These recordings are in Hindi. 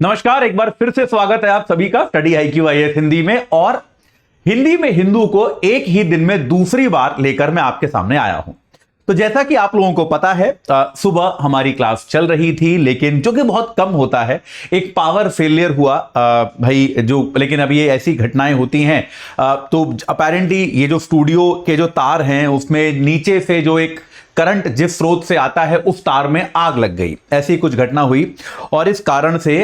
नमस्कार, एक बार फिर से स्वागत है आप सभी का स्टडी IQ IAS हिंदी में। और हिंदी में हिंदू को एक ही दिन में दूसरी बार लेकर मैं आपके सामने आया हूं। तो जैसा कि आप लोगों को पता है, सुबह हमारी क्लास चल रही थी, लेकिन जो कि बहुत कम होता है, एक पावर फेलियर हुआ भाई लेकिन अब ये ऐसी घटनाएं होती हैं। तो अपेरेंटली ये जो स्टूडियो के जो तार हैं उसमें नीचे से जो एक करंट जिस स्रोत से आता है उस तार में आग लग गई, ऐसी कुछ घटना हुई और इस कारण से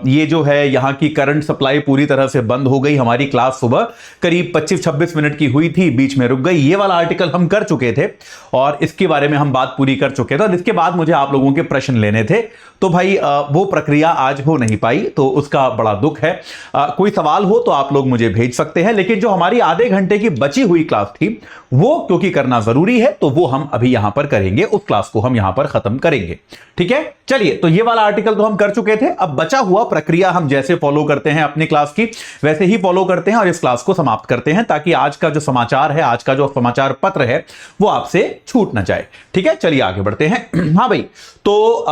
ये जो है यहाँ की करंट सप्लाई पूरी तरह से बंद हो गई। हमारी क्लास सुबह करीब 25-26 मिनट की हुई थी, बीच में रुक गई। ये वाला आर्टिकल हम कर चुके थे और इसके बारे में हम बात पूरी कर चुके थे और इसके बाद मुझे आप लोगों के प्रश्न लेने थे, तो भाई वो प्रक्रिया आज हो नहीं पाई, तो उसका बड़ा दुख है। कोई सवाल हो तो आप लोग मुझे भेज सकते हैं, लेकिन जो हमारी आधे घंटे की बची हुई क्लास थी वो क्योंकि करना जरूरी है तो वो हम अभी यहां पर करेंगे, उस क्लास को हम यहां पर खत्म करेंगे। ठीक है, चलिए, तो ये वाला आर्टिकल तो हम कर चुके थे। अब बचा हुआ प्रक्रिया हम जैसे फॉलो करते हैं अपनी क्लास की वैसे ही फॉलो करते हैं और इस क्लास को समाप्त करते हैं, ताकि आज का जो समाचार है, आज का जो समाचार पत्र है, वो आपसे छूट ना जाए। ठीक है, चलिए आगे बढ़ते हैं। हाँ भाई, तो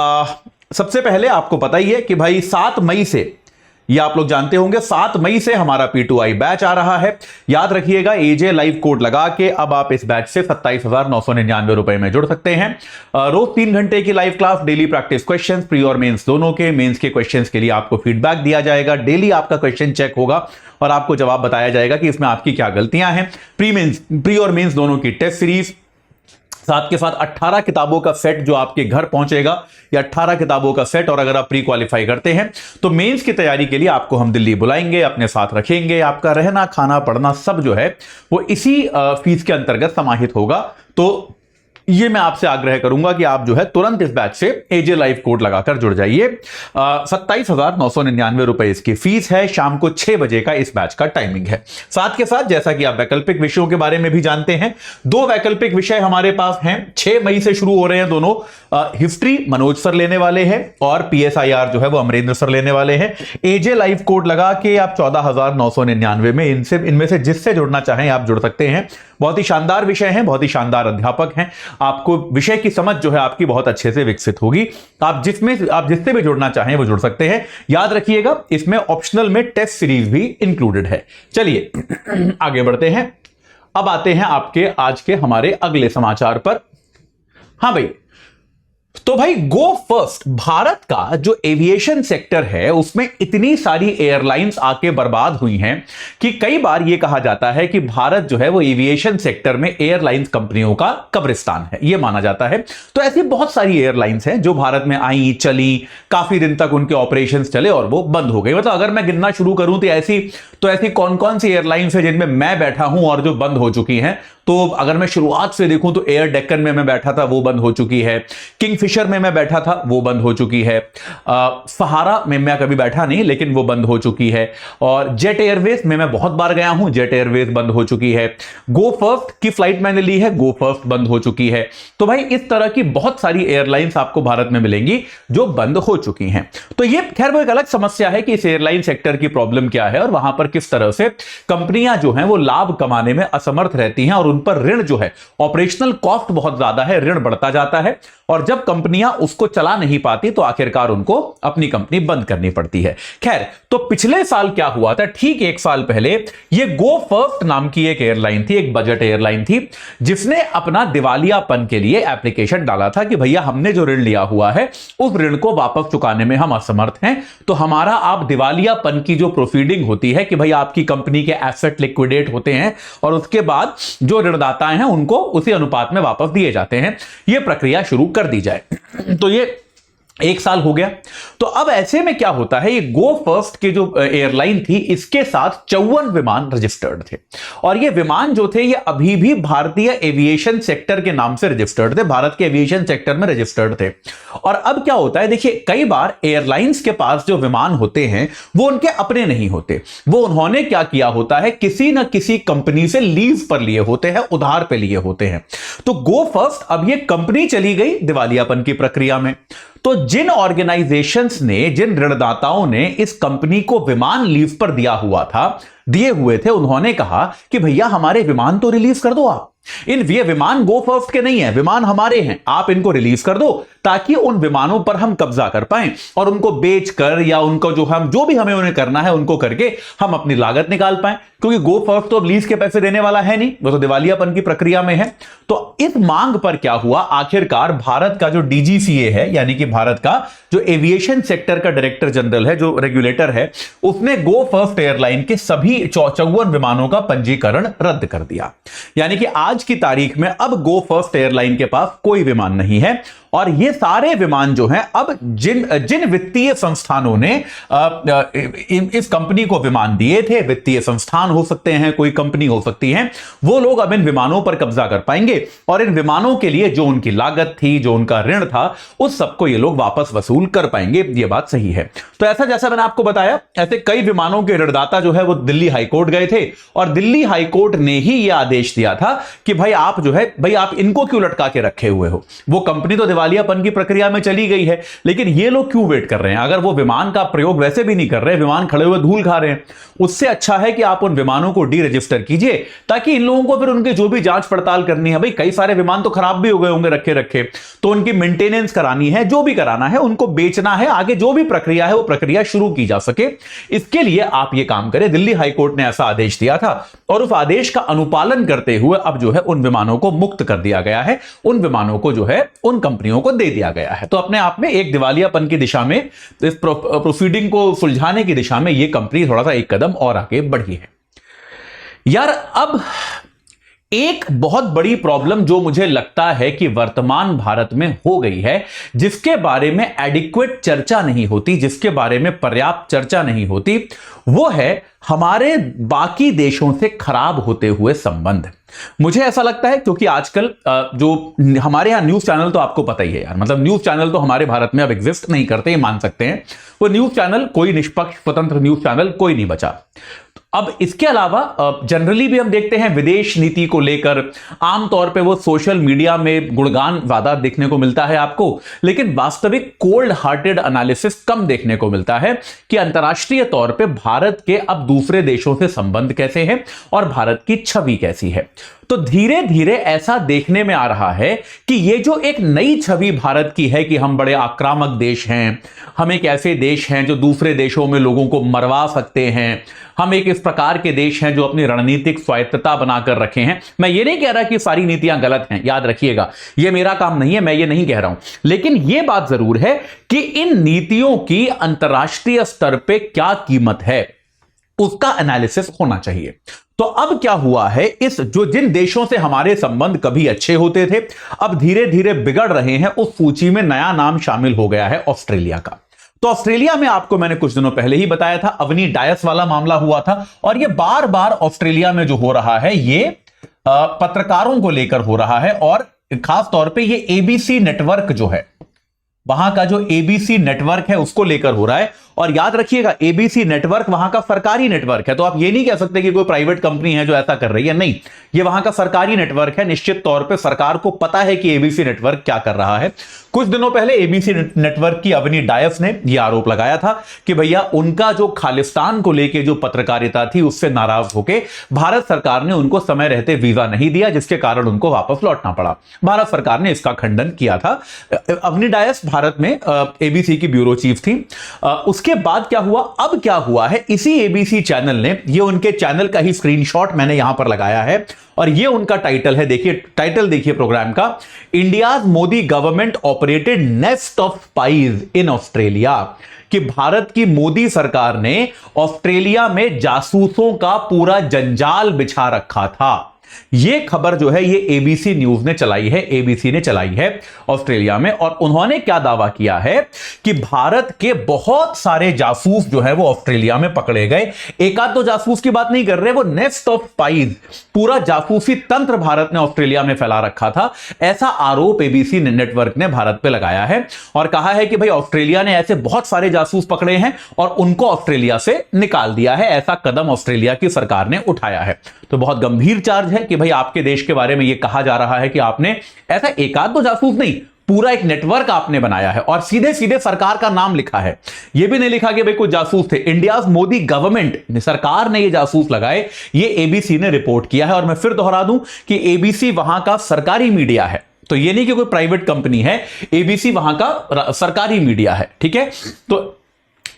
सबसे पहले आपको पता ही है कि भाई 7 मई से, ये आप लोग जानते होंगे, 7 मई से हमारा P2I बैच आ रहा है। याद रखिएगा, AJ लाइव कोड लगा के अब आप इस बैच से 27,999 रुपए में जुड़ सकते हैं। रोज 3 घंटे की live class, daily practice questions, pre और मेंस दोनों के। मेंस के क्वेश्चंस के लिए आपको फीडबैक दिया जाएगा, डेली आपका क्वेश्चन चेक होगा और आपको जवाब बताया जाएगा कि इसमें आपकी क्या गलतियां हैं। प्री और मेंस दोनों की टेस्ट सीरीज, साथ के साथ 18 किताबों का सेट जो आपके घर पहुंचेगा, या 18 किताबों का सेट। और अगर आप प्री क्वालिफाई करते हैं तो मेंस की तैयारी के लिए आपको हम दिल्ली बुलाएंगे, अपने साथ रखेंगे। आपका रहना, खाना, पढ़ना सब जो है वो इसी फीस के अंतर्गत समाहित होगा। तो ये मैं आपसे आग्रह करूंगा कि आप जो है तुरंत इस बैच से AJ लाइव कोड लगाकर जुड़ जाइए। 27,999 रुपए इसकी फीस है। शाम को 6 बजे का इस बैच का टाइमिंग है। साथ के साथ जैसा कि आप वैकल्पिक विषयों के बारे में भी जानते हैं, 2 वैकल्पिक विषय हमारे पास हैं। 6 मई से शुरू हो रहे हैं दोनों। हिस्ट्री मनोज सर लेने वाले हैं और PSIR जो है वो अमरेंद्र सर लेने वाले हैं। AJ लाइव कोड लगा के आप 14,999 में इनमें से जिससे जुड़ना चाहें आप जुड़ सकते हैं। बहुत ही शानदार विषय हैं, बहुत ही शानदार अध्यापक हैं। आपको विषय की समझ जो है आपकी बहुत अच्छे से विकसित होगी। आप जिससे भी जुड़ना चाहें वो जुड़ सकते हैं। याद रखिएगा, इसमें ऑप्शनल में टेस्ट सीरीज भी इंक्लूडेड है। चलिए आगे बढ़ते हैं। अब आते हैं आपके आज के हमारे अगले समाचार पर। हाँ भाई, तो भाई गो फर्स्ट, भारत का जो एविएशन सेक्टर है उसमें इतनी सारी एयरलाइंस आके बर्बाद हुई हैं कि कई बार यह कहा जाता है कि भारत जो है वो एविएशन सेक्टर में एयरलाइंस कंपनियों का कब्रिस्तान है, यह माना जाता है। तो ऐसी बहुत सारी एयरलाइंस हैं जो भारत में आई, चली, काफी दिन तक उनके ऑपरेशंस चले और वो बंद हो गई। मतलब अगर मैं गिनना शुरू करूं तो ऐसी कौन कौन सी एयरलाइंस है जिनमें मैं बैठा हूं और जो बंद हो चुकी हैं। तो अगर मैं शुरुआत से देखूं तो एयर डेक्कन में मैं बैठा था, वो बंद हो चुकी है। किंगफिशर में मैं बैठा था, वो बंद हो चुकी है। सहारा में मैं कभी बैठा नहीं, लेकिन वो बंद हो चुकी है। और जेट एयरवेज में मैं बहुत बार गया हूं, जेट एयरवेज बंद हो चुकी है। गो फर्स्ट की फ्लाइट मैंने ली है, गो फर्स्ट बंद हो चुकी है। तो भाई इस तरह की बहुत सारी एयरलाइंस आपको भारत में मिलेंगी जो बंद हो चुकी हैं। तो ये खैर वो एक अलग समस्या है कि इस एयरलाइन सेक्टर की प्रॉब्लम क्या है और वहां पर किस तरह से कंपनियां जो हैं वो लाभ कमाने में असमर्थ रहती हैं और उन पर ऋण जो है, ऑपरेशनल कॉस्ट बहुत ज्यादा है, ऋण बढ़ता जाता है और जब कंपनियां उसको चला नहीं पाती तो आखिरकार उनको अपनी कंपनी बंद करनी पड़ती है। खैर, तो पिछले साल क्या हुआ था, ठीक 1 साल पहले ये गो फर्स्ट नाम की एक एयरलाइन थी, एक बजट एयरलाइन थी, जिसने अपना दिवालियापन के लिए एप्लीकेशन डाला था कि भैया हमने जो ऋण लिया हुआ है उस ऋण को वापस चुकाने में हम असमर्थ हैं, तो हमारा आप दिवालियापन की जो प्रोसीडिंग होती है कि भाई आपकी कंपनी के एसेट लिक्विडेट होते हैं और उसके बाद जो ऋणदाता हैं उनको उसी अनुपात में वापस दिए जाते हैं, यह प्रक्रिया शुरू कर दी जाए। तो ये 1 साल हो गया। तो अब ऐसे में क्या होता है, ये गो फर्स्ट की जो एयरलाइन थी इसके साथ 54 विमान रजिस्टर्ड थे और ये विमान जो थे ये अभी भी भारतीय एविएशन सेक्टर के नाम से रजिस्टर्ड थे, भारत के एविएशन सेक्टर में रजिस्टर्ड थे। और अब क्या होता है, देखिए कई बार एयरलाइंस के पास जो विमान होते हैं वो उनके अपने नहीं होते, वो उन्होंने क्या किया होता है, किसी ना किसी कंपनी से लीज पर लिए होते हैं, उधार पे लिए होते हैं। तो गो फर्स्ट, अब ये कंपनी चली गई दिवालियापन की प्रक्रिया में। तो जिन ऑर्गेनाइजेशंस ने, जिन ऋणदाताओं ने इस कंपनी को विमान लीज पर दिए हुए थे, उन्होंने कहा कि भैया हमारे विमान तो रिलीज कर दो आप, इन ये विमान गो फर्स्ट के नहीं है, विमान हमारे हैं, आप इनको रिलीज कर दो ताकि उन विमानों पर हम कब्जा कर पाएं और उनको बेचकर या उनको जो भी हमें उन्हें करना है उनको करके हम अपनी लागत निकाल पाएं, क्योंकि गो फर्स्ट तो अब लीज के पैसे देने वाला है नहीं, वो तो दिवालियापन की प्रक्रिया में है। तो इस मांग पर क्या हुआ, आखिरकार भारत का जो डीजीसीए है, यानी कि भारत का जो एविएशन सेक्टर का डायरेक्टर जनरल है, जो रेगुलेटर है, उसने गो फर्स्ट एयरलाइन के सभी 54 विमानों का पंजीकरण रद्द कर दिया। यानी कि आज की तारीख में अब गो फर्स्ट एयरलाइन के पास कोई विमान नहीं है और ये सारे विमान जो हैं अब जिन वित्तीय संस्थानों ने इस कंपनी को विमान दिए थे, वित्तीय संस्थान हो सकते हैं, कोई कंपनी हो सकती है, वो लोग अब इन विमानों पर कब्जा कर पाएंगे और इन विमानों के लिए जो उनकी लागत थी, जो उनका ऋण था, उस सबको ये लोग वापस वसूल कर पाएंगे। ये बात सही है। तो ऐसा जैसा मैंने आपको बताया, ऐसे कई विमानों के ऋणदाता जो है वो दिल्ली हाईकोर्ट गए थे और दिल्ली हाईकोर्ट ने ही यह आदेश दिया था कि भाई आप जो है, भाई आप इनको क्यों लटका के रखे हुए हो, वो कंपनी तो दिवालियापन की प्रक्रिया में चली गई है, लेकिन ये लोग क्यों वेट कर रहे हैं? अगर वो विमान का प्रयोग वैसे भी नहीं कर रहे, विमान खड़े हुए धूल खा रहे हैं, उससे अच्छा है कि आप उन विमानों को डी रजिस्टर कीजिए ताकि इन लोगों को फिर उनकी जो भी जांच पड़ताल करनी है, भाई कई सारे विमान तो खराब भी हो गए होंगे रखे रखे, तो उनकी मेंटेनेंस करानी है, जो भी कराना है, उनको बेचना है, आगे जो भी प्रक्रिया है वो प्रक्रिया शुरू की जा सके, इसके लिए आप ये काम करें। दिल्ली हाईकोर्ट ने ऐसा आदेश दिया था और उस आदेश का अनुपालन करते हुए अब जो है उन विमानों को मुक्त कर दिया गया है, उन विमानों को जो है उन कंपनियों को दे दिया गया है। तो अपने आप में एक दिवालियापन की दिशा में, इस प्रोसीडिंग को सुलझाने की दिशा में ये कंपनी थोड़ा सा एक कदम और आगे बढ़ी है। यार अब एक बहुत बड़ी प्रॉब्लम जो मुझे लगता है कि वर्तमान भारत में हो गई है, जिसके बारे में एडिक्वेट चर्चा नहीं होती, जिसके बारे में पर्याप्त चर्चा नहीं होती, वो है हमारे बाकी देशों से खराब होते हुए संबंध। मुझे ऐसा लगता है क्योंकि आजकल जो हमारे यहां न्यूज चैनल, तो आपको पता ही है यार, मतलब न्यूज चैनल तो हमारे भारत में अब एग्जिस्ट नहीं करते, ये मान सकते हैं। वो न्यूज चैनल, कोई निष्पक्ष स्वतंत्र न्यूज चैनल कोई नहीं बचा। अब इसके अलावा जनरली भी हम देखते हैं विदेश नीति को लेकर आमतौर पे वो सोशल मीडिया में गुणगान वादा देखने को मिलता है आपको, लेकिन वास्तविक कोल्ड हार्टेड एनालिसिस कम देखने को मिलता है कि अंतर्राष्ट्रीय तौर पे भारत के अब दूसरे देशों से संबंध कैसे हैं और भारत की छवि कैसी है। तो धीरे धीरे ऐसा देखने में आ रहा है कि ये जो एक नई छवि भारत की है कि हम बड़े आक्रामक देश हैं, हम एक ऐसे देश हैं जो दूसरे देशों में लोगों को मरवा सकते हैं, हम एक इस प्रकार के देश हैं जो अपनी रणनीतिक स्वायत्तता बनाकर रखे हैं। मैं ये नहीं कह रहा कि सारी नीतियां गलत हैं, याद रखिएगा, ये मेरा काम नहीं है, मैं ये नहीं कह रहा हूं, लेकिन ये बात जरूर है कि इन नीतियों की अंतर्राष्ट्रीय स्तर पे क्या कीमत है, उसका एनालिसिस होना चाहिए। तो अब क्या हुआ है, इस जो जिन देशों से हमारे संबंध कभी अच्छे होते थे, अब धीरे धीरे बिगड़ रहे हैं, उस सूची में नया नाम शामिल हो गया है ऑस्ट्रेलिया का। तो ऑस्ट्रेलिया में आपको मैंने कुछ दिनों पहले ही बताया था, अवनी डायस वाला मामला हुआ था और ये बार बार ऑस्ट्रेलिया में जो हो रहा है ये पत्रकारों को लेकर हो रहा है और खास तौर पे ये एबीसी नेटवर्क जो है, वहां का जो एबीसी नेटवर्क है उसको लेकर हो रहा है। और याद रखिएगा, एबीसी नेटवर्क वहां का सरकारी नेटवर्क है, तो आप ये नहीं कह सकते कि कोई प्राइवेट कंपनी है जो ऐसा कर रही है, नहीं, ये वहां का सरकारी नेटवर्क है। निश्चित तौर पे सरकार को पता है कि एबीसी नेटवर्क क्या कर रहा है। कुछ दिनों पहले एबीसी नेटवर्क की अवनी डायस ने यह आरोप लगाया था कि भैया उनका जो खालिस्तान को लेकर जो पत्रकारिता थी उससे नाराज होकर भारत सरकार ने उनको समय रहते वीजा नहीं दिया, जिसके कारण उनको वापस लौटना पड़ा। भारत सरकार ने इसका खंडन किया था। अवनी डायस भारत में एबीसी की ब्यूरो चीफ थी। उसके बाद क्या हुआ, अब क्या हुआ है, इसी एबीसी चैनल ने, ये उनके चैनल का ही स्क्रीनशॉट मैंने यहां पर लगाया है और ये उनका टाइटल है, देखिए टाइटल देखिए प्रोग्राम का, India's Modi government operated nest of spies in Australia, कि भारत की मोदी सरकार ने ऑस्ट्रेलिया में जासूसों का पूरा जंजाल बिछा रखा था। ये खबर जो है ये एबीसी न्यूज ने चलाई है, एबीसी ने चलाई है ऑस्ट्रेलिया में। और उन्होंने क्या दावा किया है कि भारत के बहुत सारे जासूस जो है वो ऑस्ट्रेलिया में पकड़े गए। एक आध तो जासूस की बात नहीं कर रहे, वो नेस्ट ऑफ स्पाइज, पूरा जासूसी तंत्र भारत ने ऑस्ट्रेलिया में फैला रखा था, ऐसा आरोप एबीसी नेटवर्क ने भारत पे लगाया है और कहा है कि भाई ऑस्ट्रेलिया ने ऐसे बहुत सारे जासूस पकड़े हैं और उनको ऑस्ट्रेलिया से निकाल दिया है, ऐसा कदम ऑस्ट्रेलिया की सरकार ने उठाया है। तो बहुत गंभीर चार्ज है कि भाई आपके देश के बारे में यह कहा जा रहा है कि आपने ऐसा एक आध तो जासूस नहीं, पूरा एक नेटवर्क आपने बनाया है और सीधे सीधे सरकार का नाम लिखा है, यह भी नहीं लिखा कि भाई कोई जासूस थे। इंडिया मोदी गवर्नमेंट सरकार ने ये जासूस लगाए, ये एबीसी ने रिपोर्ट किया है। और मैं फिर दोहरा दूं कि एबीसी वहां का सरकारी मीडिया है, तो ये नहीं कि कोई प्राइवेट कंपनी है, एबीसी वहां का सरकारी मीडिया है, ठीक है। तो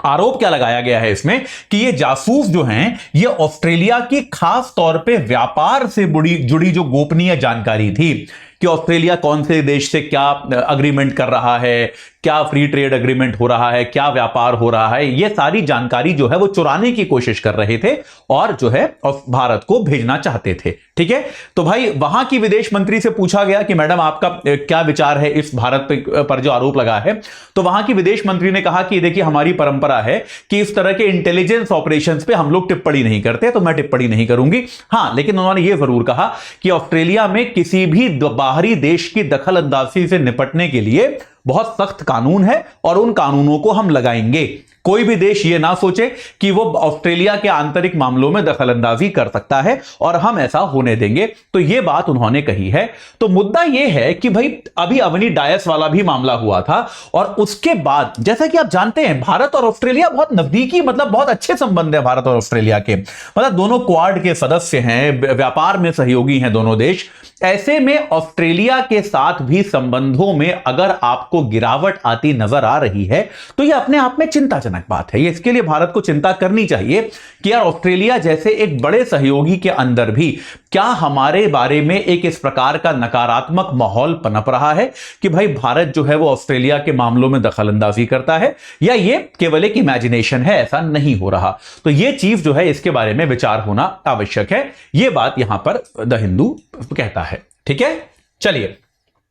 आरोप क्या लगाया गया है इसमें कि ये जासूस जो हैं ये ऑस्ट्रेलिया की खास तौर पे व्यापार से जुड़ी जो गोपनीय जानकारी थी कि ऑस्ट्रेलिया कौन से देश से क्या अग्रीमेंट कर रहा है, क्या फ्री ट्रेड अग्रीमेंट हो रहा है, क्या व्यापार हो रहा है, ये सारी जानकारी जो है वो चुराने की कोशिश कर रहे थे और जो है भारत को भेजना चाहते थे, ठीक है। तो भाई वहां की विदेश मंत्री से पूछा गया कि मैडम आपका क्या विचार है इस भारत पर जो आरोप लगा है। तो वहां की विदेश मंत्री ने कहा कि देखिए हमारी परंपरा है कि इस तरह के इंटेलिजेंस ऑपरेशंस पे हम लोग टिप्पणी नहीं करते, तो मैं टिप्पणी नहीं करूंगी। हां, लेकिन उन्होंने यह जरूर कहा कि ऑस्ट्रेलिया में किसी भी बाहरी देश की दखल अंदाजी से निपटने के लिए बहुत सख्त कानून है और उन कानूनों को हम लगाएंगे। कोई भी देश ये ना सोचे कि वो ऑस्ट्रेलिया के आंतरिक मामलों में दखलंदाजी कर सकता है और हम ऐसा होने देंगे। तो ये बात उन्होंने कही है। तो मुद्दा ये है कि भाई अभी अवनी डायस वाला भी मामला हुआ था और उसके बाद जैसा कि आप जानते हैं भारत और ऑस्ट्रेलिया बहुत नजदीकी, मतलब बहुत अच्छे संबंध है भारत और ऑस्ट्रेलिया के, मतलब दोनों क्वाड के सदस्य हैं, व्यापार में सहयोगी हैं दोनों देश। ऐसे में ऑस्ट्रेलिया के साथ भी संबंधों में अगर आपको गिरावट आती नजर आ रही है तो यह अपने आप में चिंताजनक बात है। ये इसके लिए भारत को चिंता करनी चाहिए कि यार ऑस्ट्रेलिया जैसे एक बड़े सहयोगी के अंदर भी क्या हमारे बारे में एक इस प्रकार का नकारात्मक माहौल पनप रहा है कि भाई भारत जो है वो ऑस्ट्रेलिया के मामलों में दखलंदाजी करता है, या ये केवल एक इमेजिनेशन है, ऐसा नहीं हो रहा। तो ये चीज जो है इसके बारे में विचार होना आवश्यक है। ये बात यहां पर द हिंदू कहता है, ठीक है। चलिए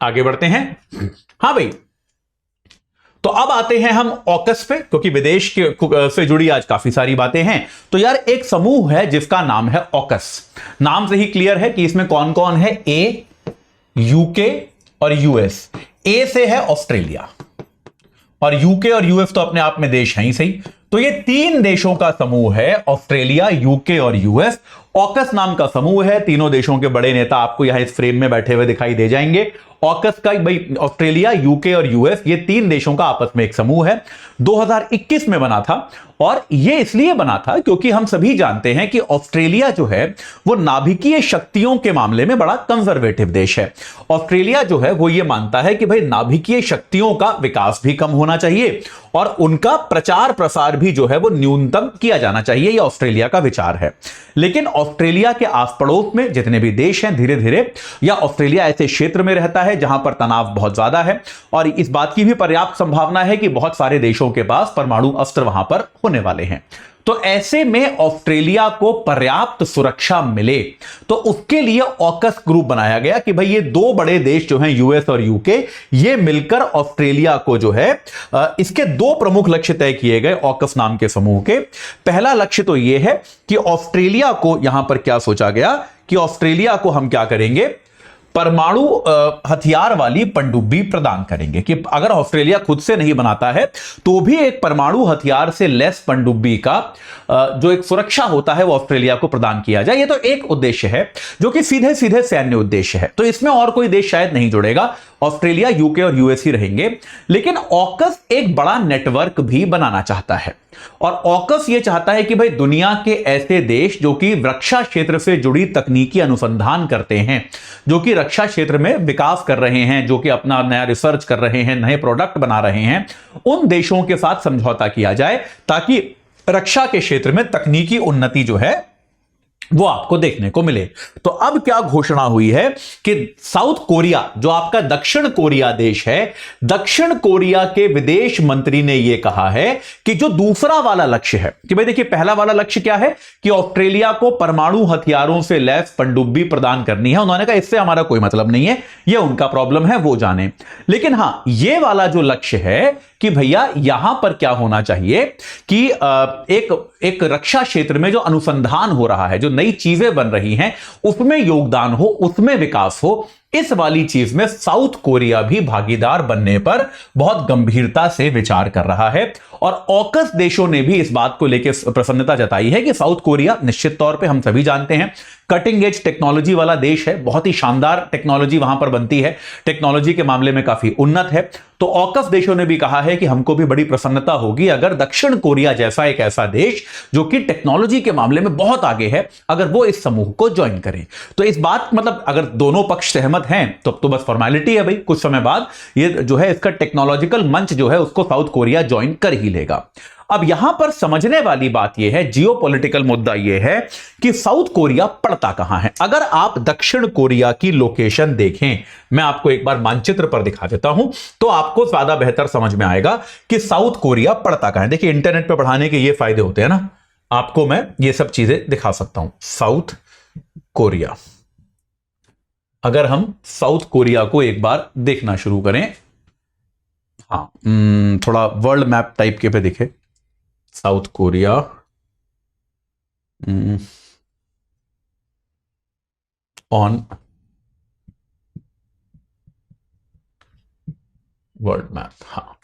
आगे बढ़ते हैं। हां भाई, तो अब आते हैं हम ऑकस पे, क्योंकि विदेश के से जुड़ी आज काफी सारी बातें हैं। तो यार एक समूह है जिसका नाम है ऑकस। नाम से ही क्लियर है कि इसमें कौन कौन है, ए, यूके और यूएस। ए से है ऑस्ट्रेलिया और यूके और यूएस तो अपने आप में देश हैं ही सही। तो ये तीन देशों का समूह है, ऑस्ट्रेलिया, यूके और यूएस। ऑकस नाम का समूह है। तीनों देशों के बड़े नेता आपको यहां इस फ्रेम में बैठे हुए दिखाई दे जाएंगे। ऑकस का भाई ऑस्ट्रेलिया, यूके और यूएस, ये तीन देशों का आपस में एक समूह है। 2021 में बना था और यह इसलिए बना था क्योंकि हम सभी जानते हैं कि ऑस्ट्रेलिया जो है वो नाभिकीय शक्तियों के मामले में बड़ा कंजर्वेटिव देश है। ऑस्ट्रेलिया जो है वो ये मानता है कि भाई नाभिकीय शक्तियों का विकास भी कम होना चाहिए और उनका प्रचार प्रसार भी जो है वो न्यूनतम किया जाना चाहिए। यह ऑस्ट्रेलिया का विचार है। लेकिन ऑस्ट्रेलिया के आस पड़ोस में जितने भी देश हैं, धीरे धीरे, या ऑस्ट्रेलिया ऐसे क्षेत्र में रहता है जहां पर तनाव बहुत ज्यादा है और इस बात की भी पर्याप्त संभावना है कि बहुत सारे देशों के पास परमाणु अस्त्र वहां पर होने वाले हैं। तो ऐसे में ऑस्ट्रेलिया को पर्याप्त सुरक्षा मिले तो उसके लिए ऑकस ग्रुप बनाया गया कि भाई ये दो बड़े देश जो हैं यूएस और यूके, ये मिलकर ऑस्ट्रेलिया को जो है इसके दो प्रमुख लक्ष्य तय किए गए ऑकस नाम के समूह के। पहला लक्ष्य तो ये है कि ऑस्ट्रेलिया को, यहां पर क्या सोचा गया कि ऑस्ट्रेलिया को हम क्या करेंगे, परमाणु हथियार वाली पनडुब्बी प्रदान करेंगे कि अगर ऑस्ट्रेलिया खुद से नहीं बनाता है तो भी एक परमाणु हथियार से लैस पनडुब्बी का जो एक सुरक्षा होता है वो ऑस्ट्रेलिया को प्रदान किया जाए। ये तो एक उद्देश्य है जो कि सीधे सीधे सैन्य उद्देश्य है। तो इसमें और कोई देश शायद नहीं जुड़ेगा, ऑस्ट्रेलिया, यूके और यूएस ही रहेंगे। लेकिन ऑकस एक बड़ा नेटवर्क भी बनाना चाहता है और ऑकस ये चाहता है कि भाई दुनिया के ऐसे देश जो कि रक्षा क्षेत्र से जुड़ी तकनीकी अनुसंधान करते हैं, जो कि रक्षा क्षेत्र में विकास कर रहे हैं, जो कि अपना नया रिसर्च कर रहे हैं, नए प्रोडक्ट बना रहे हैं, उन देशों के साथ समझौता किया जाए ताकि रक्षा के क्षेत्र में तकनीकी उन्नति जो है वो आपको देखने को मिले। तो अब क्या घोषणा हुई है कि साउथ कोरिया, जो आपका दक्षिण कोरिया देश है, दक्षिण कोरिया के विदेश मंत्री ने यह कहा है कि जो दूसरा वाला लक्ष्य है कि भाई देखिए पहला वाला लक्ष्य क्या है कि ऑस्ट्रेलिया को परमाणु हथियारों से लैस पनडुब्बी प्रदान करनी है। उन्होंने कहा इससे हमारा कोई मतलब नहीं है, यह उनका प्रॉब्लम है, वो जाने। लेकिन हां, यह वाला जो लक्ष्य है कि भैया यहां पर क्या होना चाहिए कि एक रक्षा क्षेत्र में जो अनुसंधान हो रहा है, जो नई चीजें बन रही हैं, उसमें योगदान हो, उसमें विकास हो। इस वाली चीज में साउथ कोरिया भी भागीदार बनने पर बहुत गंभीरता से विचार कर रहा है और ऑकस देशों ने भी इस बात को लेकर प्रसन्नता जताई है कि साउथ कोरिया, निश्चित तौर पे हम सभी जानते हैं, कटिंग एज टेक्नोलॉजी वाला देश है, बहुत ही शानदार टेक्नोलॉजी वहां पर बनती है, टेक्नोलॉजी के मामले में काफी उन्नत है। तो ऑकस देशों ने भी कहा है कि हमको भी बड़ी प्रसन्नता होगी अगर दक्षिण कोरिया जैसा एक ऐसा देश जो कि टेक्नोलॉजी के मामले में बहुत आगे है, अगर वो इस समूह को ज्वाइन करें। तो इस बात मतलब अगर दोनों पक्ष सहमत हैं तो अब तो बस फॉर्मेलिटी है भाई, कुछ समय बाद ये जो है इसका टेक्नोलॉजिकल मंच जो है उसको साउथ कोरिया ज्वाइन कर ही लेगा। अब यहां पर समझने वाली बात यह है, जियोपॉलिटिकल मुद्दा यह है कि साउथ कोरिया पड़ता कहां है। अगर आप दक्षिण कोरिया की लोकेशन देखें, मैं आपको एक बार मानचित्र पर दिखा देता हूं तो आपको ज्यादा बेहतर समझ में आएगा कि साउथ कोरिया पड़ता कहां है। देखिए इंटरनेट पर पढ़ाने के ये फायदे होते हैं ना, आपको मैं ये सब चीजें दिखा सकता हूं। साउथ कोरिया, अगर हम साउथ कोरिया को एक बार देखना शुरू करें, हाँ थोड़ा वर्ल्ड मैप टाइप के पे दिखे south Korea, on world map, हाँ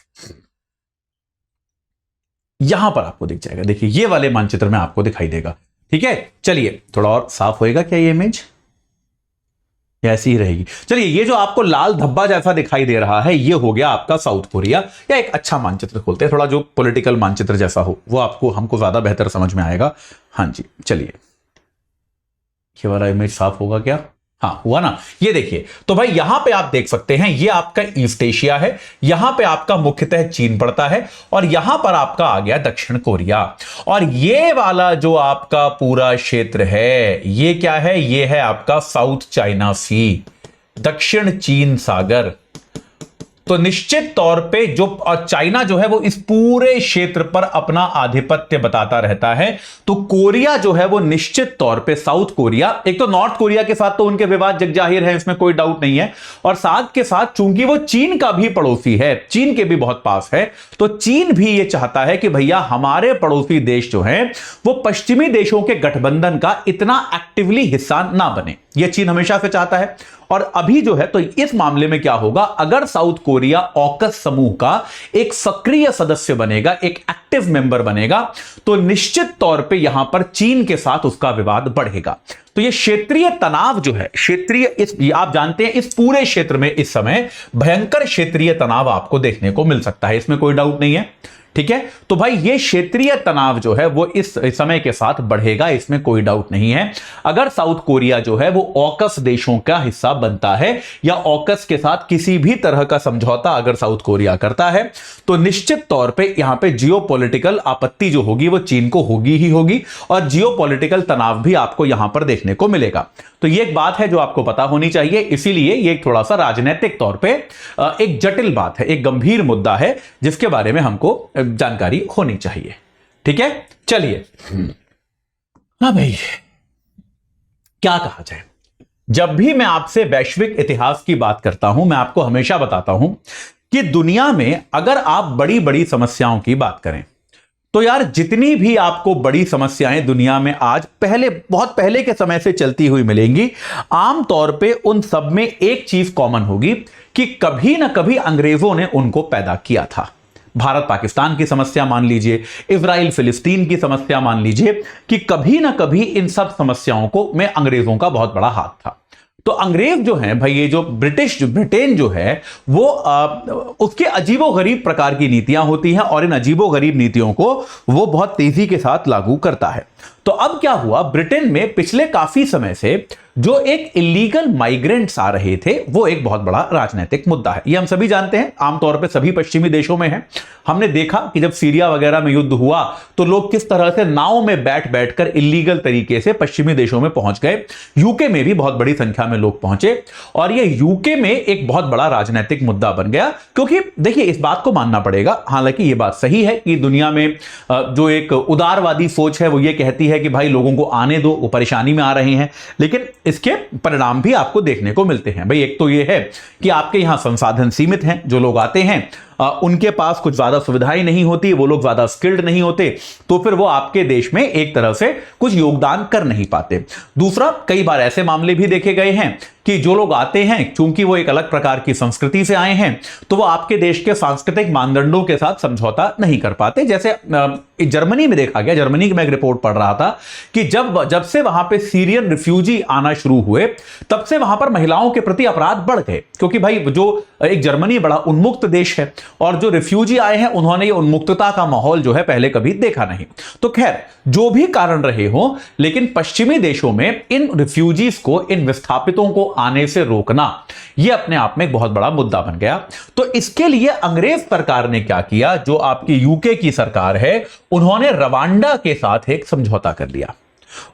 यहां पर आपको दिख जाएगा। देखिए ये वाले मानचित्र में आपको दिखाई देगा। ठीक है, चलिए थोड़ा और साफ होएगा क्या ये इमेज, ऐसी ही रहेगी। चलिए ये जो आपको लाल धब्बा जैसा दिखाई दे रहा है ये हो गया आपका साउथ कोरिया। या एक अच्छा मानचित्र खोलते हैं, थोड़ा जो पॉलिटिकल मानचित्र जैसा हो वो आपको हमको ज्यादा बेहतर समझ में आएगा। हाँ जी चलिए, ये वाला इमेज साफ होगा क्या, हाँ हुआ ना। ये देखिए तो भाई यहां पे आप देख सकते हैं ये आपका ईस्ट एशिया है, यहां पे आपका मुख्यतः चीन पड़ता है और यहां पर आपका आ गया दक्षिण कोरिया। और ये वाला जो आपका पूरा क्षेत्र है ये क्या है, ये है आपका साउथ चाइना सी, दक्षिण चीन सागर। तो निश्चित तौर पे जो चाइना जो है वो इस पूरे क्षेत्र पर अपना आधिपत्य बताता रहता है। तो कोरिया जो है वो निश्चित तौर पे साउथ कोरिया, एक तो नॉर्थ कोरिया के साथ तो उनके विवाद जग जाहिर है, इसमें कोई डाउट नहीं है, और साथ के साथ चूंकि वो चीन का भी पड़ोसी है, चीन के भी बहुत पास है, तो चीन भी ये चाहता है कि भैया हमारे पड़ोसी देश जो है वो पश्चिमी देशों के गठबंधन का इतना एक्टिवली हिस्सा ना बने, ये चीन हमेशा से चाहता है। और अभी जो है तो इस मामले में क्या होगा, अगर साउथ कोरिया ऑकस समूह का एक सक्रिय सदस्य बनेगा, एक एक्टिव मेंबर बनेगा, तो निश्चित तौर पे यहां पर चीन के साथ उसका विवाद बढ़ेगा। तो ये क्षेत्रीय तनाव जो है, क्षेत्रीय इस आप जानते हैं इस पूरे क्षेत्र में इस समय भयंकर क्षेत्रीय तनाव आपको देखने को मिल सकता है, इसमें कोई डाउट नहीं है। ठीक है, तो भाई ये क्षेत्रीय तनाव जो है वो इस समय के साथ बढ़ेगा, इसमें कोई डाउट नहीं है। अगर साउथ कोरिया जो है वो ऑकस देशों का हिस्सा बनता है या ऑकस के साथ किसी भी तरह का समझौता अगर साउथ कोरिया करता है, तो निश्चित तौर पे यहां पे जियोपॉलिटिकल आपत्ति जो होगी वो चीन को होगी ही होगी और जियोपॉलिटिकल तनाव भी आपको यहां पर देखने को मिलेगा। तो ये एक बात है जो आपको पता होनी चाहिए, इसीलिए ये थोड़ा सा राजनीतिक तौर पे एक जटिल बात है, एक गंभीर मुद्दा है जिसके बारे में हमको जानकारी होनी चाहिए। ठीक है, चलिए हाँ भाई क्या कहा जाए, जब भी मैं आपसे वैश्विक इतिहास की बात करता हूं मैं आपको हमेशा बताता हूं कि दुनिया में अगर आप बड़ी बड़ी समस्याओं की बात करें तो यार जितनी भी आपको बड़ी समस्याएं दुनिया में आज पहले बहुत पहले के समय से चलती हुई मिलेंगी, आमतौर पे उन सब में एक चीज कॉमन होगी कि कभी ना कभी अंग्रेजों ने उनको पैदा किया था। भारत पाकिस्तान की समस्या मान लीजिए, इजराइल फिलिस्तीन की समस्या मान लीजिए, कि कभी ना कभी इन सब समस्याओं को में अंग्रेजों का बहुत बड़ा हाथ था। तो अंग्रेज जो हैं भाई, ये जो ब्रिटेन जो है वो उसके अजीबोगरीब प्रकार की नीतियां होती हैं और इन अजीबोगरीब नीतियों को वो बहुत तेजी के साथ लागू करता है। तो अब क्या हुआ, ब्रिटेन में पिछले काफी समय से जो एक इलीगल माइग्रेंट्स आ रहे थे वो एक बहुत बड़ा राजनीतिक मुद्दा है, ये हम सभी जानते हैं, आमतौर पे सभी पश्चिमी देशों में है। हमने देखा कि जब सीरिया वगैरह में युद्ध हुआ तो लोग किस तरह से नाव में बैठ बैठकर इलीगल तरीके से पश्चिमी देशों में पहुंच गए। यूके में भी बहुत बड़ी संख्या में लोग पहुंचे और ये यूके में एक बहुत बड़ा राजनीतिक मुद्दा बन गया। क्योंकि देखिए इस बात को मानना पड़ेगा, हालांकि ये बात सही है कि दुनिया में जो एक उदारवादी सोच है वो ये कहती है कि भाई लोगों को आने दो, वो परेशानी में आ रहे हैं, लेकिन इसके परिणाम भी आपको देखने को मिलते हैं। भाई एक तो ये है कि आपके यहां संसाधन सीमित हैं, जो लोग आते हैं उनके पास कुछ ज्यादा सुविधाएं नहीं होती, वो लोग ज्यादा स्किल्ड नहीं होते, तो फिर वो आपके देश में एक तरह से कुछ योगदान कर नहीं पाते। दूसरा, कई बार ऐसे मामले भी देखे गए हैं कि जो लोग आते हैं, क्योंकि वो एक अलग प्रकार की संस्कृति से आए हैं, तो वो आपके देश के सांस्कृतिक मानदंडों के साथ समझौता नहीं कर पाते। जैसे जर्मनी में देखा गया, जर्मनी में एक रिपोर्ट पढ़ रहा था कि जब से वहां पे सीरियन रिफ्यूजी आना शुरू हुए, तब से वहां पर महिलाओं के प्रति अपराध बढ़ गए, क्योंकि भाई जो एक जर्मनी बड़ा उन्मुक्त देश है और जो रिफ्यूजी आए हैं उन्होंने ये उन्मुक्तता का माहौल जो है पहले कभी देखा नहीं। तो खैर, जो भी कारण रहे हो, लेकिन पश्चिमी देशों में इन रिफ्यूजीज को, इन विस्थापितों को आने से रोकना, यह अपने आप में एक बहुत बड़ा मुद्दा बन गया। तो इसके लिए अंग्रेज सरकार ने क्या किया, जो आपकी यूके की सरकार है, उन्होंने रवांडा के साथ एक समझौता कर लिया।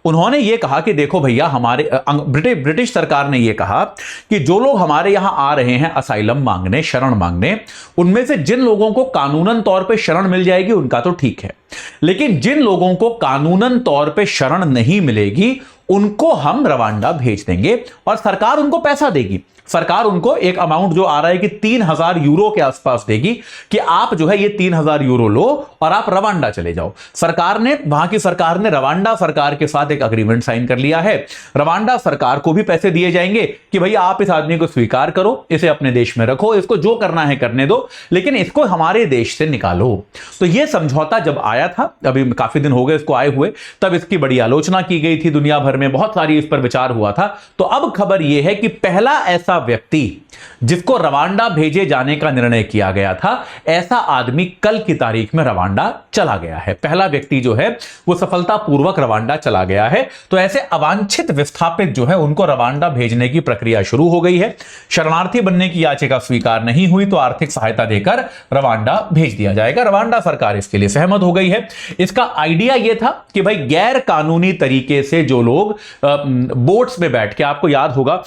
उन्होंने यह कहा कि देखो भैया, हमारे ब्रिटिश सरकार ने यह कहा कि जो लोग हमारे यहां आ रहे हैं असाइलम मांगने, शरण मांगने, उनमें से जिन लोगों को कानूनन तौर पे शरण मिल जाएगी उनका तो ठीक है, लेकिन जिन लोगों को कानूनन तौर पे शरण नहीं मिलेगी उनको हम रवांडा भेज देंगे और सरकार उनको पैसा देगी। सरकार उनको एक अमाउंट जो आ रहा है कि 3000 यूरो के आसपास देगी कि आप जो है ये 3000 यूरो लो और आप रवांडा चले जाओ। सरकार ने, वहां की सरकार ने रवांडा सरकार के साथ एक अग्रीमेंट साइन कर लिया है। रवांडा सरकार को भी पैसे दिए जाएंगे कि भैया आप इस आदमी को स्वीकार करो, इसे अपने देश में रखो, इसको जो करना है करने दो, लेकिन इसको हमारे देश से निकालो। तो यह समझौता जब आया था, अभी काफी दिन हो गए इसको आए हुए, तब इसकी बड़ी आलोचना की गई थी दुनिया भर में, बहुत सारी इस पर विचार हुआ था। तो अब खबर यह है कि पहला ऐसा व्यक्ति जिसको रवांडा भेजे जाने का निर्णय किया गया था, ऐसा आदमी कल की तारीख में रवांडा चला गया है। पहला व्यक्ति जो है वो सफलतापूर्वक रवांडा चला गया है। तो ऐसे अवांछित विस्थापित जो है उनको रवांडा भेजने की प्रक्रिया शुरू हो गई है। शरणार्थी बनने की याचिका स्वीकार नहीं हुई तो आर्थिक सहायता देकर रवांडा भेज दिया जाएगा। रवांडा सरकार इसके लिए सहमत हो गई है। इसका आइडिया यह था कि भाई गैर कानूनी तरीके से जो लोग बोट्स में बैठ के, आपको याद होगा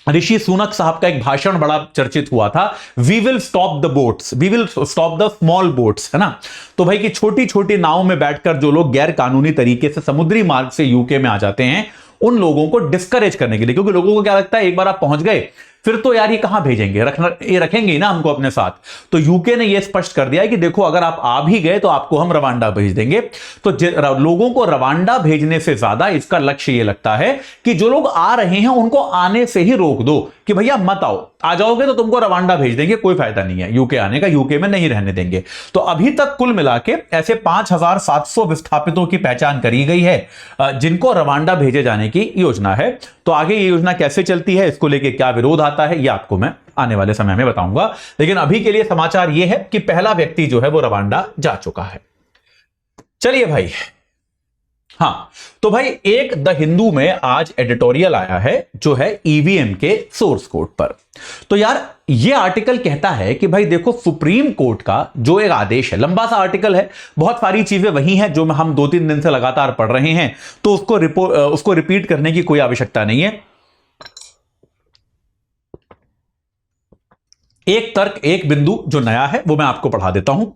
ऋषि सुनक साहब का एक भाषण बड़ा चर्चित हुआ था, we will stop the boats, we will stop the small boats, है ना। तो भाई कि छोटी छोटी नाव में बैठकर जो लोग गैर कानूनी तरीके से समुद्री मार्ग से यूके में आ जाते हैं, उन लोगों को डिस्करेज करने के लिए, क्योंकि लोगों को क्या लगता है एक बार आप पहुंच गए फिर तो यार ये कहां भेजेंगे, ये रखेंगे ही ना हमको अपने साथ। तो यूके ने ये स्पष्ट कर दिया है कि देखो अगर आप आ भी गए तो आपको हम रवांडा भेज देंगे। तो लोगों को रवांडा भेजने से ज्यादा इसका लक्ष्य ये लगता है कि जो लोग आ रहे हैं उनको आने से ही रोक दो कि भैया मत आओ, आ जाओगे तो तुमको रवांडा भेज देंगे, कोई फायदा नहीं है यूके आने का, यूके में नहीं रहने देंगे। तो अभी तक कुल मिला के ऐसे 5700 विस्थापितों की पहचान करी गई है जिनको रवांडा भेजे जाने की योजना है। तो आगे ये योजना कैसे चलती है, इसको लेके क्या विरोध आता है, ये आपको मैं आने वाले समय में बताऊंगा। लेकिन अभी के लिए समाचार ये है कि पहला व्यक्ति जो है वो रवांडा जा चुका है। चलिए भाई, हां, तो भाई एक द हिंदू में आज एडिटोरियल आया है जो है ईवीएम के सोर्स कोड पर। तो यार ये आर्टिकल कहता है कि भाई देखो, सुप्रीम कोर्ट का जो एक आदेश है, लंबा सा आर्टिकल है, बहुत सारी चीजें वही हैं जो हम 2-3 दिन से लगातार पढ़ रहे हैं, तो उसको रिपीट करने की कोई आवश्यकता नहीं है। एक तर्क, एक बिंदु जो नया है वो मैं आपको पढ़ा देता हूं।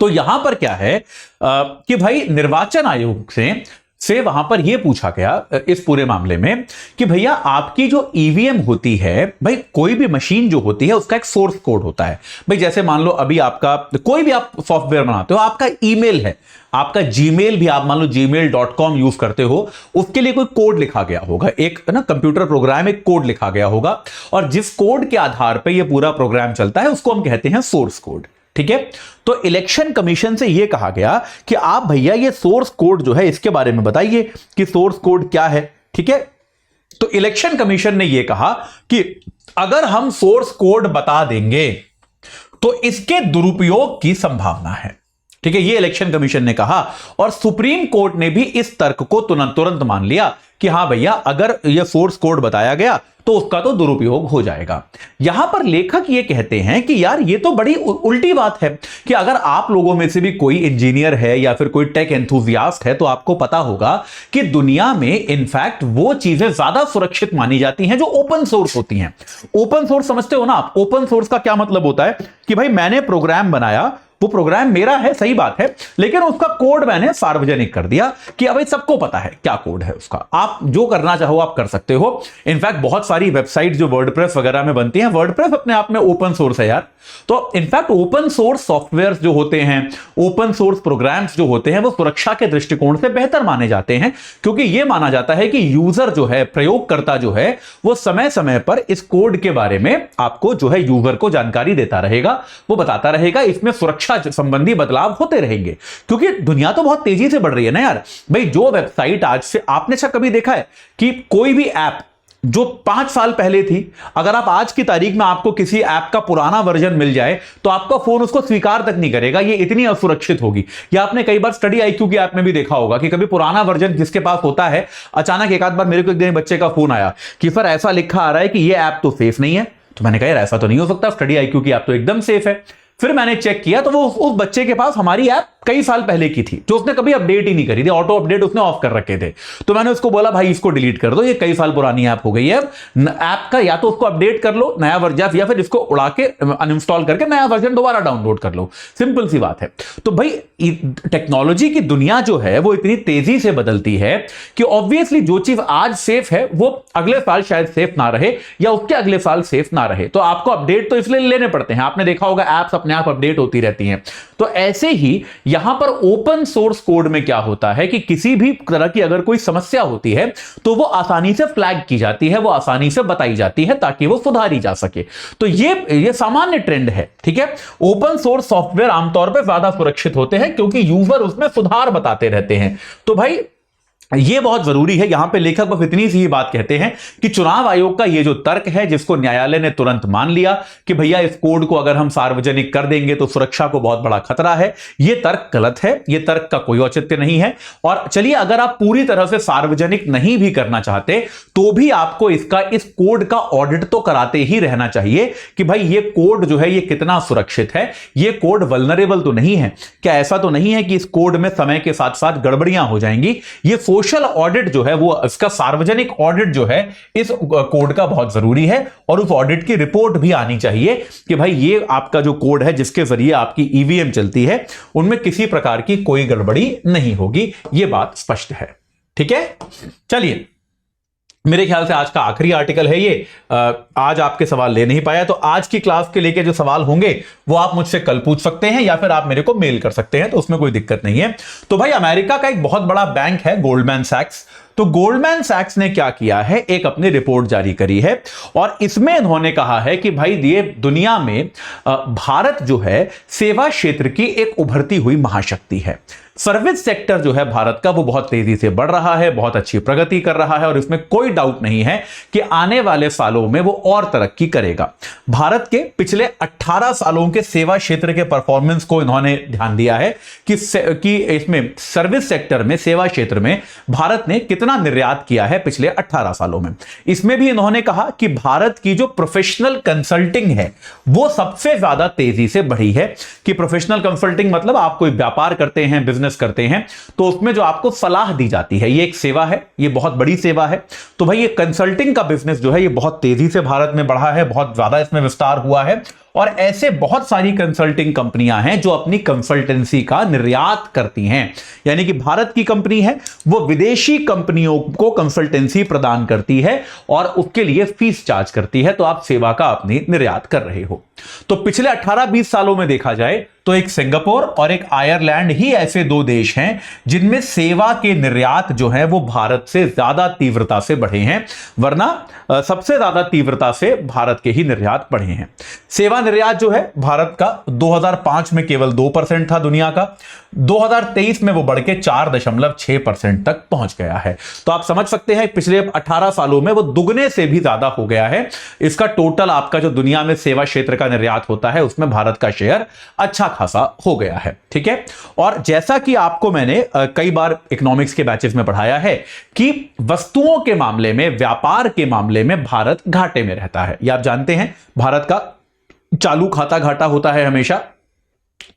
तो यहां पर क्या है कि भाई निर्वाचन आयोग से वहां पर यह पूछा गया इस पूरे मामले में कि भैया आपकी जो ईवीएम होती है, भाई कोई भी मशीन जो होती है उसका एक सोर्स कोड होता है। भाई जैसे मान लो अभी आपका कोई भी आप सॉफ्टवेयर बनाते हो, आपका ईमेल है, आपका जीमेल भी आप मान लो gmail.com यूज करते हो, उसके लिए कोई कोड लिखा गया होगा, एक ना कंप्यूटर प्रोग्राम, एक कोड लिखा गया होगा, और जिस कोड के आधार पर यह पूरा प्रोग्राम चलता है उसको हम कहते हैं सोर्स कोड। ठीक है। तो इलेक्शन कमीशन से यह कहा गया कि आप भैया ये सोर्स कोड जो है इसके बारे में बताइए कि सोर्स कोड क्या है। ठीक है। तो इलेक्शन कमीशन ने यह कहा कि अगर हम सोर्स कोड बता देंगे तो इसके दुरुपयोग की संभावना है। ठीक है, ये इलेक्शन कमीशन ने कहा, और सुप्रीम कोर्ट ने भी इस तर्क को तुरंत मान लिया कि हां भैया अगर यह सोर्स कोड बताया गया तो उसका तो दुरुपयोग हो जाएगा। यहां पर लेखक ये कहते हैं कि यार ये तो बड़ी उल्टी बात है कि अगर आप लोगों में से भी कोई इंजीनियर है या फिर कोई टेक एंथुसियास्ट है तो आपको पता होगा कि दुनिया में इनफैक्ट वो चीजें ज्यादा सुरक्षित मानी जाती हैं जो ओपन सोर्स होती हैं। ओपन सोर्स समझते हो ना आप? ओपन सोर्स का क्या मतलब होता है कि भाई मैंने प्रोग्राम बनाया वो प्रोग्राम मेरा है, सही बात है, लेकिन उसका कोड मैंने सार्वजनिक कर दिया कि अब सबको पता है क्या कोड है उसका। आप जो करना चाहो आप कर सकते हो। इनफैक्ट बहुत सारी वेबसाइट जो वर्डप्रेस वगैरह में बनती हैं, वर्डप्रेस अपने आप में ओपन सोर्स है यार। तो इनफैक्ट ओपन सोर्स सॉफ्टवेयर जो होते हैं, ओपन सोर्स प्रोग्राम्स जो होते हैं, वो सुरक्षा के दृष्टिकोण से बेहतर माने जाते हैं, क्योंकि यह माना जाता है कि यूजर जो है, प्रयोगकर्ता जो है, वो समय समय पर इस कोड के बारे में आपको जो है यूजर को जानकारी देता रहेगा, वो बताता रहेगा, इसमें सुरक्षा संबंधी बदलाव होते रहेंगे। क्योंकि दुनिया तो बहुत तेजी से बढ़ रही है ना यार भाई। जो वेबसाइट आज से, आपने अच्छा कभी देखा है कि कोई भी ऐप जो 5 साल पहले थी, अगर आप आज की तारीख में आपको किसी ऐप का पुराना वर्जन मिल जाए तो आपका फोन उसको स्वीकार तक नहीं करेगा, ये इतनी असुरक्षित होगी। या आपने कई बार स्टडी आईक्यू की ऐप में भी देखा होगा कि कभी पुराना वर्जन जिसके पास होता है, अचानक एक आध बार मेरे को एक दिन बच्चे का फोन आया कि सर ऐसा लिखा आ रहा है कि ये ऐप तो सेफ नहीं है। तो मैंने कहा यार ऐसा तो नहीं हो सकता, स्टडी आईक्यू की ऐप तो एकदम सेफ है। फिर मैंने चेक किया तो वो उस बच्चे के पास हमारी ऐप कई साल पहले की थी, जो उसने कभी अपडेट ही नहीं करी थी, ऑटो अपडेट उसने ऑफ कर रखे थे। तो मैंने उसको बोला भाई इसको डिलीट कर दो, ये कई साल पुरानी ऐप हो गई है, ऐप का या तो उसको अपडेट कर लो नया वर्जन, या फिर इसको उड़ा के अनइंस्टॉल करके नया वर्जन दोबारा डाउनलोड कर लो। सिंपल सी बात है। तो भाई टेक्नोलॉजी की दुनिया जो है वो इतनी तेजी से बदलती है कि ऑब्वियसली जो चीज आज सेफ है वो अगले साल शायद सेफ ना रहे, या उसके अगले साल सेफ ना रहे। तो आपको अपडेट तो इसलिए लेने पड़ते हैं। आपने देखा होगा ऐप्स अपने आप अपडेट होती रहती हैं। तो ऐसे ही यहां पर ओपन सोर्स कोड में क्या होता है कि किसी भी तरह की अगर कोई समस्या होती है तो वो आसानी से फ्लैग की जाती है, वो आसानी से बताई जाती है ताकि वो सुधारी जा सके। तो ये सामान्य ट्रेंड है, ठीक है। ओपन सोर्स सॉफ्टवेयर आमतौर पर ज्यादा सुरक्षित होते हैं क्योंकि यूजर उसमें सुधार बताते रहते हैं। तो भाई ये बहुत जरूरी है। यहां पे लेखक बस इतनी सी ही बात कहते हैं कि चुनाव आयोग का ये जो तर्क है, जिसको न्यायालय ने तुरंत मान लिया कि भैया इस कोड को अगर हम सार्वजनिक कर देंगे तो सुरक्षा को बहुत बड़ा खतरा है, ये तर्क गलत है, ये तर्क का कोई औचित्य नहीं है। और चलिए अगर आप पूरी तरह से सार्वजनिक नहीं भी करना चाहते तो भी आपको इस कोड का ऑडिट तो कराते ही रहना चाहिए कि भाई ये कोड जो है ये कितना सुरक्षित है, ये कोड वल्नरेबल तो नहीं है, क्या ऐसा तो नहीं है कि इस कोड में समय के साथ साथ गड़बड़ियां हो जाएंगी। ये सोशल ऑडिट जो है, वो इसका सार्वजनिक ऑडिट जो है इस कोड का बहुत जरूरी है, और उस ऑडिट की रिपोर्ट भी आनी चाहिए कि भाई ये आपका जो कोड है जिसके जरिए आपकी ईवीएम चलती है उनमें किसी प्रकार की कोई गड़बड़ी नहीं होगी। ये बात स्पष्ट है, ठीक है। चलिए, मेरे ख्याल से आज का आखिरी आर्टिकल है ये। आज आपके सवाल ले नहीं पाया तो आज की क्लास के लेके जो सवाल होंगे वो आप मुझसे कल पूछ सकते हैं या फिर आप मेरे को मेल कर सकते हैं, तो उसमें कोई दिक्कत नहीं है। तो भाई अमेरिका का एक बहुत बड़ा बैंक है गोल्डमैन सैक्स। तो गोल्डमैन सैक्स ने क्या किया है, एक अपनी रिपोर्ट जारी करी है और इसमें इन्होंने कहा है कि भाई ये दुनिया में भारत जो है सेवा क्षेत्र की एक उभरती हुई महाशक्ति है। सर्विस सेक्टर जो है भारत का वो बहुत तेजी से बढ़ रहा है, बहुत अच्छी प्रगति कर रहा है और इसमें कोई डाउट नहीं है कि आने वाले सालों में वो और तरक्की करेगा। भारत के पिछले 18 सालों के सेवा क्षेत्र के परफॉर्मेंस को इन्होंने ध्यान दिया है कि इसमें सर्विस सेक्टर में, सेवा क्षेत्र में भारत ने कितना निर्यात किया है पिछले 18 सालों में। इसमें भी इन्होंने कहा कि भारत की जो प्रोफेशनल कंसल्टिंग है वो सबसे ज्यादा तेजी से बढ़ी है। कि प्रोफेशनल कंसल्टिंग मतलब आप कोई व्यापार करते हैं, बिजनेस करते हैं, तो उसमें जो आपको सलाह दी जाती है ये एक सेवा है, ये बहुत बड़ी सेवा है। तो भाई ये कंसल्टिंग का बिजनेस जो है ये बहुत तेजी से भारत में बढ़ा है, बहुत ज्यादा इसमें विस्तार हुआ है। और ऐसे बहुत सारी कंसल्टिंग कंपनियां हैं जो अपनी कंसल्टेंसी का निर्यात करती हैं, यानी कि भारत की कंपनी है वो विदेशी कंपनियों को कंसल्टेंसी प्रदान करती है और उसके लिए फीस चार्ज करती है। तो आप सेवा का अपनी निर्यात कर रहे हो। तो पिछले 18-20 सालों में देखा जाए तो एक सिंगापुर और एक आयरलैंड ही ऐसे दो देश हैं जिनमें सेवा के निर्यात जो है वो भारत से ज्यादा तीव्रता से बढ़े हैं, वरना सबसे ज्यादा तीव्रता से भारत के ही निर्यात बढ़े हैं। सेवा निर्यात जो है भारत का 2005 में केवल 2% था दुनिया का, 2023 में वो बढ़ के 4.6% तक पहुंच गया है। तो आप समझ सकते हैं पिछले 18 सालों में वो दुगने से भी ज्यादा हो गया है। इसका टोटल आपका जो दुनिया में सेवा क्षेत्र का निर्यात होता है उसमें भारत का शेयर अच्छा खासा हो गया है, ठीक है। और जैसा कि आपको मैंने कई बार इकोनॉमिक्स के बैचेस में पढ़ाया है कि वस्तुओं के मामले में, व्यापार के मामले में भारत घाटे में रहता है। ये आप जानते हैं, भारत का चालू खाता घाटा होता है हमेशा।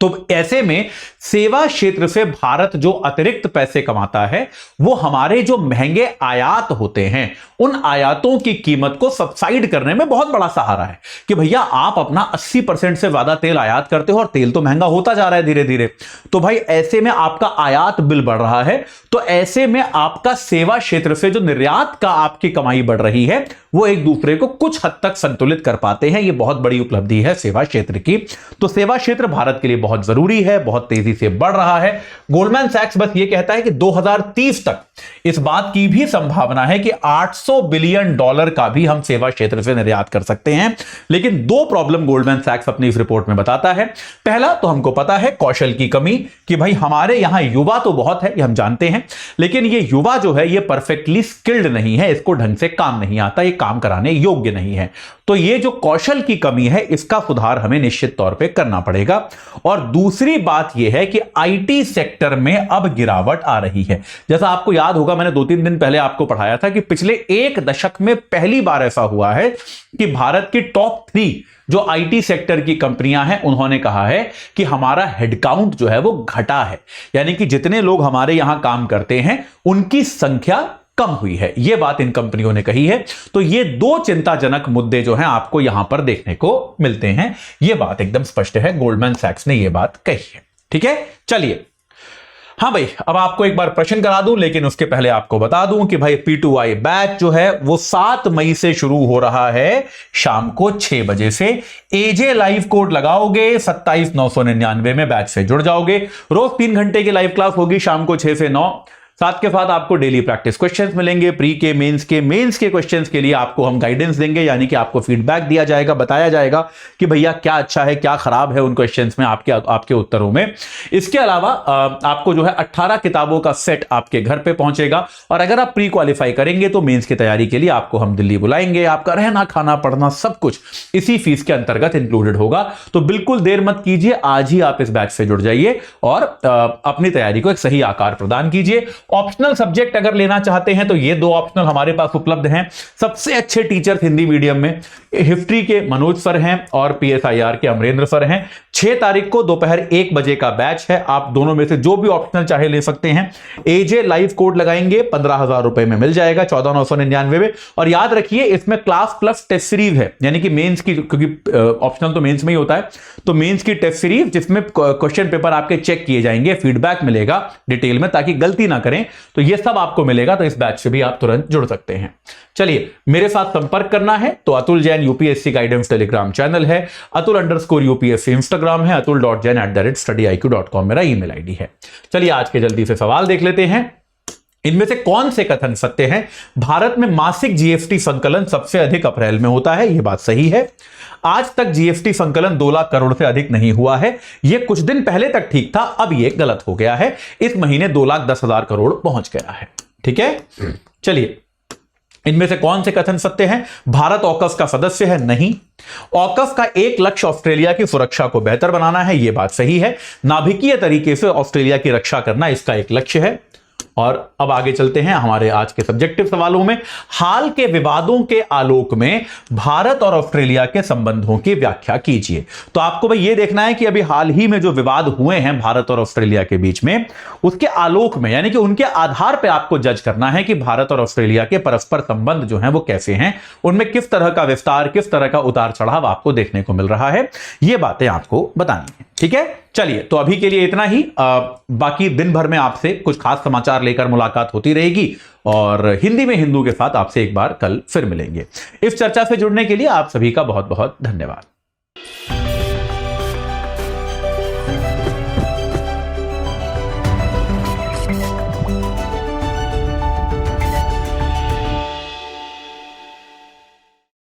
तो ऐसे में सेवा क्षेत्र से भारत जो अतिरिक्त पैसे कमाता है वो हमारे जो महंगे आयात होते हैं उन आयातों की कीमत को सब्साइड करने में बहुत बड़ा सहारा है कि भैया आप अपना 80% से ज्यादा तेल आयात करते हो और तेल तो महंगा होता जा रहा है धीरे धीरे, तो भाई ऐसे में आपका आयात बिल बढ़ रहा है, तो ऐसे में आपका सेवा क्षेत्र से जो निर्यात का आपकी कमाई बढ़ रही है वो एक दूसरे को कुछ हद तक संतुलित कर पाते हैं। ये बहुत बड़ी उपलब्धि है सेवा क्षेत्र की। तो सेवा क्षेत्र भारत के लिए बहुत जरूरी है, बहुत तेजी से बढ़ रहा है। गोल्डमैन सैक्स बस ये कहता है कि 2030 तक इस बात की भी संभावना है कि $800 बिलियन का भी हम सेवा क्षेत्र से निर्यात कर सकते हैं। लेकिन दो प्रॉब्लम गोल्डमैन सैक्स अपनी इस रिपोर्ट में बताता है। पहला तो हमको पता है कौशल की कमी, कि भाई हमारे यहां युवा तो बहुत है, ये हम जानते हैं, लेकिन ये युवा जो है ये परफेक्टली स्किल्ड नहीं है, इसको ढंग से काम नहीं आता, ये काम कराने योग्य नहीं है। तो ये जो कौशल की कमी है इसका सुधार हमें निश्चित तौर पे करना पड़ेगा। और दूसरी बात यह है कि आईटी सेक्टर में अब गिरावट आ रही है। जैसा आपको याद होगा, मैंने 2-3 दिन पहले आपको पढ़ाया था कि पिछले 1 दशक में पहली बार ऐसा हुआ है कि भारत की टॉप 3 जो आईटी सेक्टर की कंपनियां हैं उन्होंने कहा है कि हमारा हेडकाउंट जो है वो घटा है, यानी कि जितने लोग हमारे यहां काम करते हैं उनकी संख्या कम हुई है। यह बात इन कंपनियों ने कही है। तो ये दो चिंताजनक मुद्दे जो हैं आपको यहां पर देखने को मिलते हैं। यह बात एकदम स्पष्ट है, गोल्डमैन सैक्स ने यह बात कही है। ठीक है, चलिए हाँ भाई, अब आपको एक बार प्रश्न करा दूं, लेकिन उसके पहले आपको बता दूं कि भाई P2I बैच जो है वो 7 मई से शुरू हो रहा है शाम को 6 बजे से। एजे लाइव कोड लगाओगे 27,999 में बैच से जुड़ जाओगे। रोज 3 घंटे की लाइव क्लास होगी शाम को 6 से 9। साथ के साथ आपको डेली प्रैक्टिस क्वेश्चंस मिलेंगे, प्री के मेंस के क्वेश्चंस के लिए आपको हम गाइडेंस देंगे, यानी कि आपको फीडबैक दिया जाएगा, बताया जाएगा कि भैया क्या अच्छा है क्या खराब है उन क्वेश्चंस में, आपके उत्तरों में। इसके अलावा आपको जो है 18 किताबों का सेट आपके घर पे पहुंचेगा। और अगर आप प्री क्वालिफाई करेंगे तो मेंस की तैयारी के लिए आपको हम दिल्ली बुलाएंगे। आपका रहना खाना पढ़ना सब कुछ इसी फीस के अंतर्गत इंक्लूडेड होगा। तो बिल्कुल देर मत कीजिए, आज ही आप इस बैच से जुड़ जाइए और अपनी तैयारी को एक सही आकार प्रदान कीजिए। ऑप्शनल सब्जेक्ट अगर लेना चाहते हैं तो ये 2 ऑप्शनल हमारे पास उपलब्ध हैं। सबसे अच्छे टीचर्स हिंदी मीडियम में हिस्ट्री के मनोज सर हैं और PSIR के अमरेंद्र सर हैं। 6 तारीख को दोपहर 1 बजे का बैच है। आप दोनों में से जो भी ऑप्शनल चाहे ले सकते हैं। एजे लाइव कोड लगाएंगे 15,000 रुपए में मिल जाएगा, 14,999 में। और याद रखिए इसमें क्लास प्लस टेस्ट सीरीज है, यानी कि मेंस की, क्योंकि ऑप्शनल तो मेंस में ही होता है, तो मेंस की टेस्ट सीरीज जिसमें क्वेश्चन पेपर आपके चेक किए जाएंगे, फीडबैक मिलेगा डिटेल में ताकि गलती ना करें। तो ये सब आपको मिलेगा। तो इस बैच से भी आप तुरंत जुड़ सकते हैं। चलिए, मेरे साथ संपर्क करना है तो Atul Jain UPSC guidance Telegram channel है, अतुल_UPSC इंस्टाग्राम है, atul.jain@studiiq.com मेरा ईमेल आईडी है। चलिए आज के जल्दी से सवाल देख लेते हैं। इनमें से कौन से कथन सत्य हैं? भारत में मासिक जीएसटी संकलन सबसे अधिक अप्रैल में होता है, यह बात सही है। आज तक जीएसटी संकलन 2 लाख करोड़ से अधिक नहीं हुआ है, यह कुछ दिन पहले तक ठीक था, अब यह गलत हो गया है। इस महीने 2,10,000 करोड़ पहुंच गया है। ठीक है, चलिए इनमें से कौन से कथन सत्य हैं? भारत ऑकस का सदस्य है, नहीं। ऑकस का एक लक्ष्य ऑस्ट्रेलिया की सुरक्षा को बेहतर बनाना है, यह बात सही है। नाभिकीय तरीके से ऑस्ट्रेलिया की रक्षा करना इसका एक लक्ष्य है। और अब आगे चलते हैं हमारे आज के सब्जेक्टिव सवालों में। हाल के विवादों के आलोक में भारत और ऑस्ट्रेलिया के संबंधों की व्याख्या कीजिए। तो आपको भाई ये देखना है कि अभी हाल ही में जो विवाद हुए हैं भारत और ऑस्ट्रेलिया के बीच में, उसके आलोक में, यानी कि उनके आधार पर आपको जज करना है कि भारत और ऑस्ट्रेलिया के परस्पर संबंध जो हैं वो कैसे हैं, उनमें किस तरह का विस्तार, किस तरह का उतार चढ़ाव आपको देखने को मिल रहा है। ये बातें आपको बतानी है। ठीक है, चलिए तो अभी के लिए इतना ही। बाकी दिन भर में आपसे कुछ खास समाचार लेकर मुलाकात होती रहेगी और हिंदी में हिंदू के साथ आपसे एक बार कल फिर मिलेंगे। इस चर्चा से जुड़ने के लिए आप सभी का बहुत बहुत धन्यवाद।